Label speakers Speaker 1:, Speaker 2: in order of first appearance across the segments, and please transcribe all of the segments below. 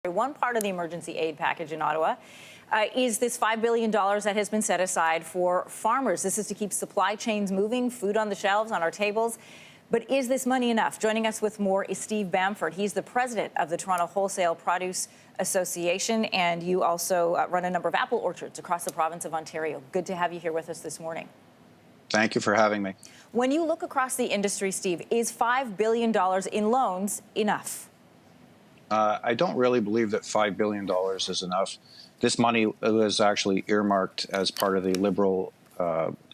Speaker 1: One part of the emergency aid package in Ottawa is this $5 billion that has been set aside for farmers. This is to keep supply chains moving, food on the shelves, on our tables. But is this money enough? Joining us with more is Steve Bamford. He's the president of the Toronto Wholesale Produce Association, and you also run a number of apple orchards across the province of Ontario. Good to have you here with us this morning.
Speaker 2: Thank you for having me.
Speaker 1: When you look across the industry, Steve, is $5 billion in loans enough?
Speaker 2: I don't really believe that $5 billion is enough. This money was actually earmarked as part of the Liberal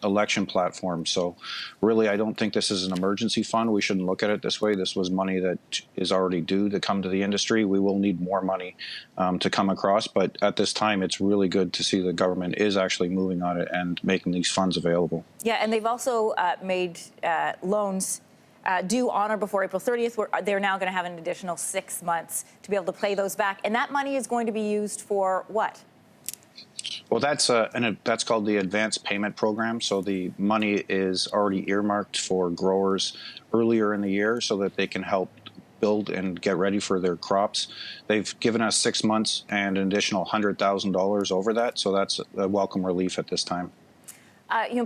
Speaker 2: election platform. So really, I don't think this is an emergency fund. We shouldn't look at it this way. This was money that is already due to come to the industry. We will need more money to come across. But at this time, it's really good to see the government is actually moving on it and making these funds available.
Speaker 1: Yeah, and they've also made loans due on or before April 30th, where they're now going to have an additional 6 months to be able to pay those back. And that money is going to be used for what?
Speaker 2: Well, that's called the Advanced Payment Program. So the money is already earmarked for growers earlier in the year so that they can help build and get ready for their crops. They've given us 6 months and an additional $100,000 over that. So that's a welcome relief at this time.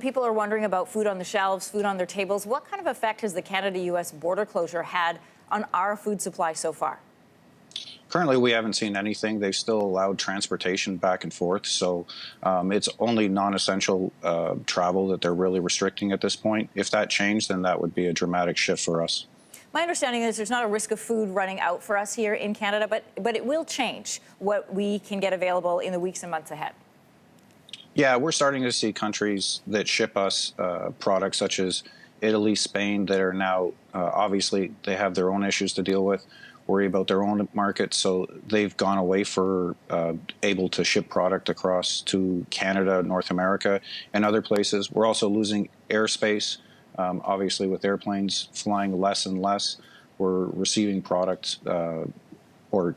Speaker 1: People are wondering about food on the shelves, food on their tables. What kind of effect has the Canada-U.S. border closure had on our food supply so far?
Speaker 2: Currently, we haven't seen anything. They've still allowed transportation back and forth. So it's only non-essential travel that they're really restricting at this point. If that changed, then that would be a dramatic shift for us.
Speaker 1: My understanding is there's not a risk of food running out for us here in Canada, but it will change what we can get available in the weeks and months ahead.
Speaker 2: Yeah, we're starting to see countries that ship us products such as Italy, Spain, that are now, obviously, they have their own issues to deal with, worry about their own markets. So they've gone away for able to ship product across to Canada, North America, and other places. We're also losing airspace, obviously, with airplanes flying less and less. We're receiving products, or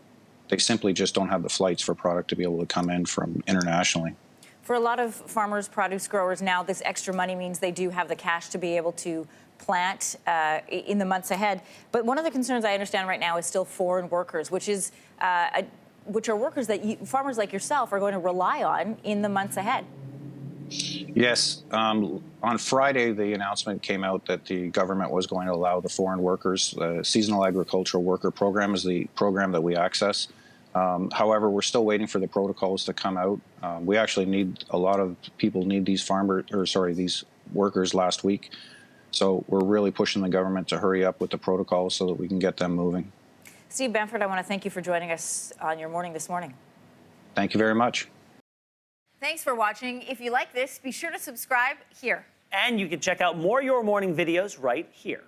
Speaker 2: they simply just don't have the flights for product to be able to come in from internationally.
Speaker 1: For a lot of farmers, produce growers now, this extra money means they do have the cash to be able to plant in the months ahead. But one of the concerns I understand right now is still foreign workers, which are workers that farmers like yourself are going to rely on in the months ahead.
Speaker 2: Yes. On Friday, the announcement came out that the government was going to allow the foreign workers. The Seasonal Agricultural Worker Program is the program that we access. However, we're still waiting for the protocols to come out. We actually need, a lot of people need these these workers last week. So we're really pushing the government to hurry up with the protocols so that we can get them moving.
Speaker 1: Steve Bamford, I want to thank you for joining us on your morning this morning.
Speaker 2: Thank you very much.
Speaker 1: Thanks for watching. If you like this, be sure to subscribe here.
Speaker 3: And you can check out more Your Morning videos right here.